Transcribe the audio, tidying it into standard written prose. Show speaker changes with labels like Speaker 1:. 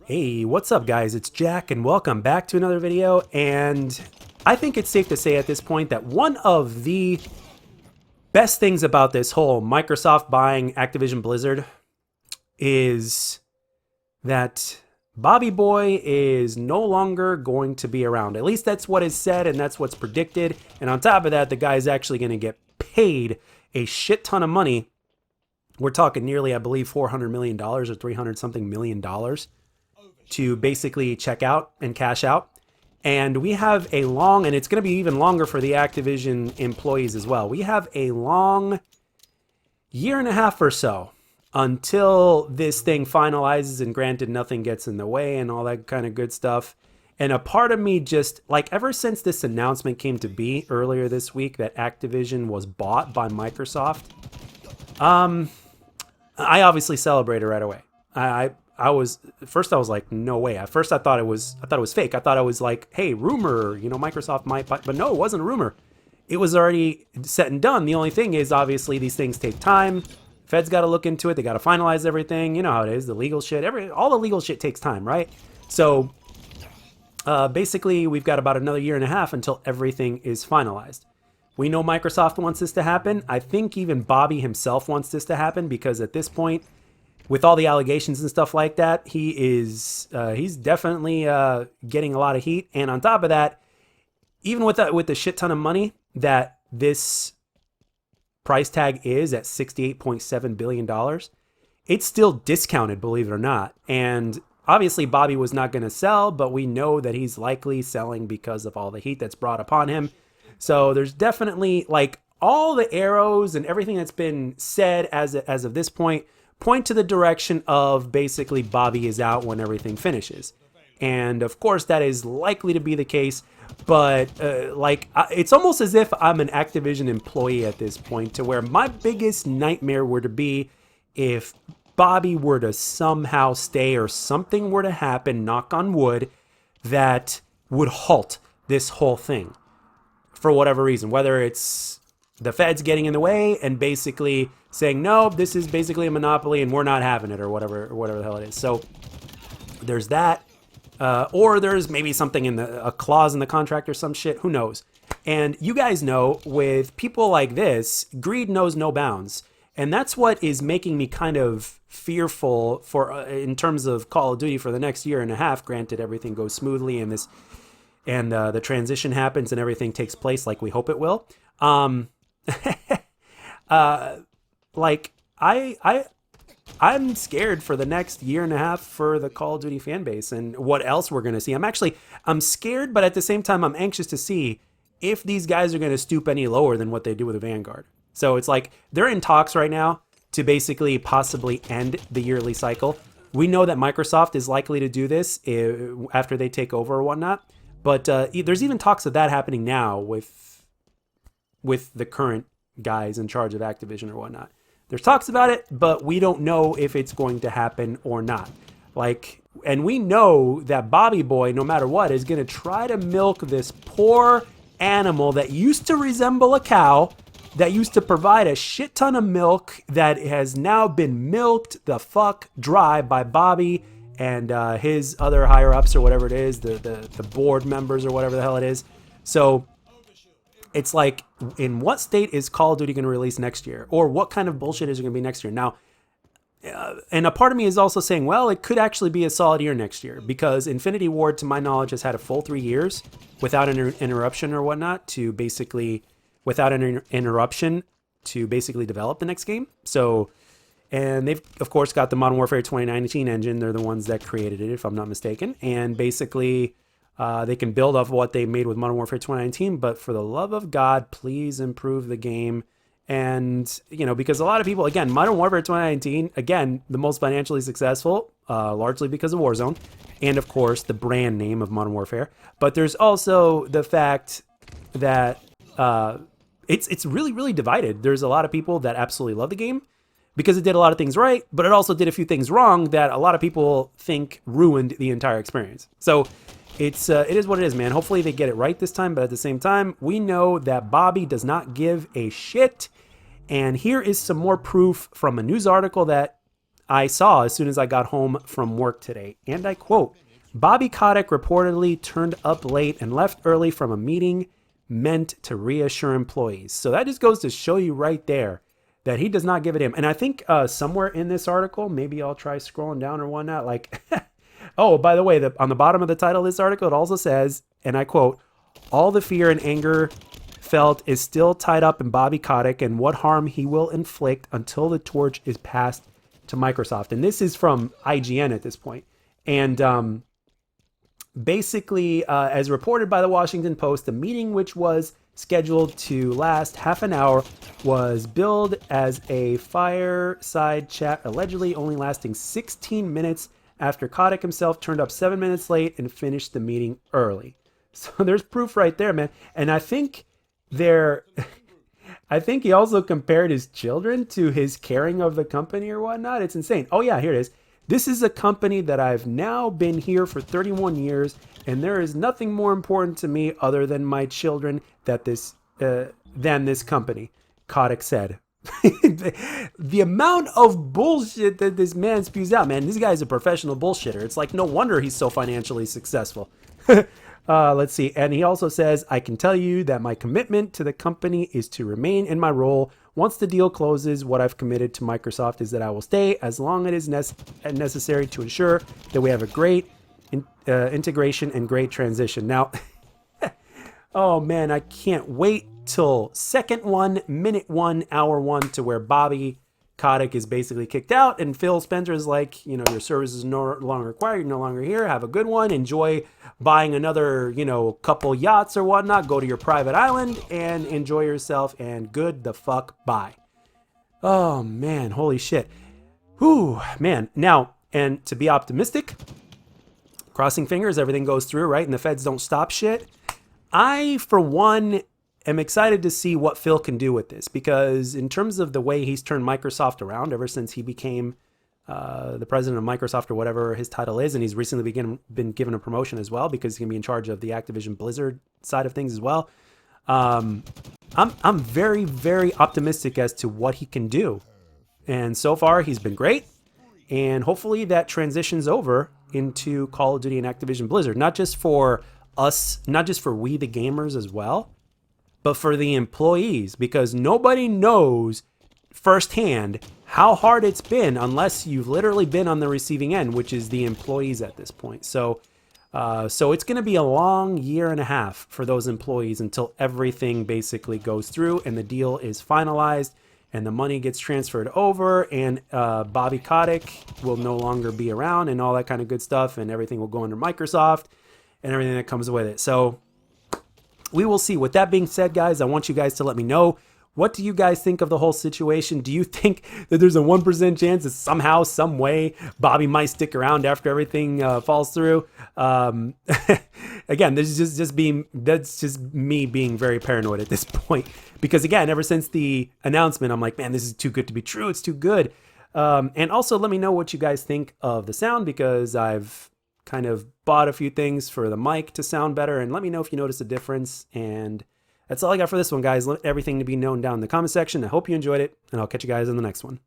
Speaker 1: Hey, what's up guys? It's Jack and welcome back to another video. And I think it's safe to say at this point that one of the best things about this whole Microsoft buying Activision Blizzard is that Bobby Boy is no longer going to be around. At least that's what is said and that's what's predicted. And on top of that, the guy's actually going to get paid a shit ton of money. We're talking nearly, I believe, $400 million or 300 something million dollars to basically check out and cash out. And we have a long, and it's going to be even longer for the Activision employees as well. We have a long year and a half or so until this thing finalizes, and granted, nothing gets in the way and all that kind of good stuff. And a part of me just, like, ever since this announcement came to be earlier this week that Activision was bought by Microsoft, I obviously celebrated right away. I was like, no way. At first I thought it was fake. I thought it was like, hey, rumor, Microsoft might buy, but no, it wasn't a rumor. It was already set and done. The only thing is, obviously, these things take time. Fed's got to look into it. They got to finalize everything. You know how it is. The legal shit, all the legal shit takes time, right? So basically, we've got about another year and a half until everything is finalized. We know Microsoft wants this to happen. I think even Bobby himself wants this to happen because at this point, with all the allegations and stuff like that, he's definitely getting a lot of heat. And on top of that, even with the shit ton of money that this price tag is at $68.7 billion, it's still discounted, believe it or not. And obviously Bobby was not going to sell, but we know that he's likely selling because of all the heat that's brought upon him. So there's definitely, like, all the arrows and everything that's been said as of this point to the direction of basically Bobby is out when everything finishes. And of course that is likely to be the case, but it's almost as if I'm an Activision employee at this point, to where my biggest nightmare were to be if Bobby were to somehow stay or something were to happen, knock on wood, that would halt this whole thing for whatever reason, whether it's the feds getting in the way and basically saying, no, this is basically a monopoly and we're not having it, or whatever the hell it is. So there's that. Or there's maybe something in a clause in the contract or some shit. Who knows? And you guys know, with people like this, greed knows no bounds. And that's what is making me kind of fearful for in terms of Call of Duty for the next year and a half. Granted, everything goes smoothly and the transition happens and everything takes place like we hope it will. I'm scared for the next year and a half for the Call of Duty fan base and what else we're going to see. I'm scared, but at the same time, I'm anxious to see if these guys are going to stoop any lower than what they do with the Vanguard. So it's like they're in talks right now to basically possibly end the yearly cycle. We know that Microsoft is likely to do this after they take over or whatnot, but there's even talks of that happening now with the current guys in charge of Activision or whatnot. There's talks about it, but we don't know if it's going to happen or not. And we know that Bobby Boy, no matter what, is going to try to milk this poor animal that used to resemble a cow, that used to provide a shit ton of milk, that has now been milked the fuck dry by Bobby and his other higher ups or whatever it is, the board members or whatever the hell it is. So it's like, in what state is Call of Duty going to release next year? Or what kind of bullshit is it going to be next year? Now, and a part of me is also saying, well, it could actually be a solid year next year, because Infinity Ward, to my knowledge, has had a full 3 years without an interruption or whatnot without an interruption to basically develop the next game. So, and they've, of course, got the Modern Warfare 2019 engine. They're the ones that created it, if I'm not mistaken. And basically, they can build off what they made with Modern Warfare 2019, but for the love of God, please improve the game. And, because a lot of people, again, Modern Warfare 2019, again, the most financially successful, largely because of Warzone, and of course, the brand name of Modern Warfare. But there's also the fact that it's really, really divided. There's a lot of people that absolutely love the game because it did a lot of things right, but it also did a few things wrong that a lot of people think ruined the entire experience. So it is what it is, man. Hopefully they get it right this time, but at the same time, we know that Bobby does not give a shit. And here is some more proof from a news article that I saw as soon as I got home from work today. And I quote, Bobby Kotick reportedly turned up late and left early from a meeting meant to reassure employees. So that just goes to show you right there that he does not give a damn. And I think somewhere in this article, maybe I'll try scrolling down or whatnot, like, oh, by the way, on the bottom of the title of this article, it also says, and I quote, all the fear and anger felt is still tied up in Bobby Kotick and what harm he will inflict until the torch is passed to Microsoft. And this is from IGN at this point. And basically, as reported by the Washington Post, the meeting, which was scheduled to last half an hour, was billed as a fireside chat, allegedly only lasting 16 minutes after Kotick himself turned up 7 minutes late and finished the meeting early. So there's proof right there, man. And I think he also compared his children to his caring of the company or whatnot. It's insane. Oh yeah, here it is. This is a company that I've now been here for 31 years, and there is nothing more important to me other than my children than this company, Kotick said. The amount of bullshit that this man spews out, man, this guy's a professional bullshitter. It's like no wonder he's so financially successful. Let's see. And he also says, I can tell you that my commitment to the company is to remain in my role. Once the deal closes, what I've committed to Microsoft is that I will stay as long as it is necessary to ensure that we have a great integration and great transition. Now, oh man, I can't wait till second 1, minute 1, hour 1 to where Bobby Kotick is basically kicked out and Phil Spencer is like, your service is no longer required. You're no longer here. Have a good one. Enjoy buying another, couple yachts or whatnot. Go to your private island and enjoy yourself and good the fuck bye. Oh man, holy shit. Whew, man. Now, and to be optimistic, crossing fingers, everything goes through, right? And the feds don't stop shit. I, for one, am excited to see what Phil can do with this, because in terms of the way he's turned Microsoft around ever since he became the president of Microsoft or whatever his title is, and he's recently been given a promotion as well because he's going to be in charge of the Activision Blizzard side of things as well. I'm very, very optimistic as to what he can do. And so far, he's been great. And hopefully that transitions over into Call of Duty and Activision Blizzard, not just for us, not just for we the gamers as well, but for the employees, because nobody knows firsthand how hard it's been unless you've literally been on the receiving end, which is the employees at this point. So it's going to be a long year and a half for those employees until everything basically goes through and the deal is finalized and the money gets transferred over and Bobby Kotick will no longer be around and all that kind of good stuff, and everything will go under Microsoft and everything that comes with it. So we will see. With that being said, guys, I want you guys to let me know, what do you guys think of the whole situation? Do you think that there's a 1% chance that somehow, some way, Bobby might stick around after everything falls through? Again, that's just me being very paranoid at this point. Because again, ever since the announcement, I'm like, man, this is too good to be true. It's too good. And also let me know what you guys think of the sound, because I've kind of bought a few things for the mic to sound better, and let me know if you notice a difference. And that's all I got for this one, guys. Let everything to be known down in the comment section. I hope you enjoyed it, and I'll catch you guys in the next one.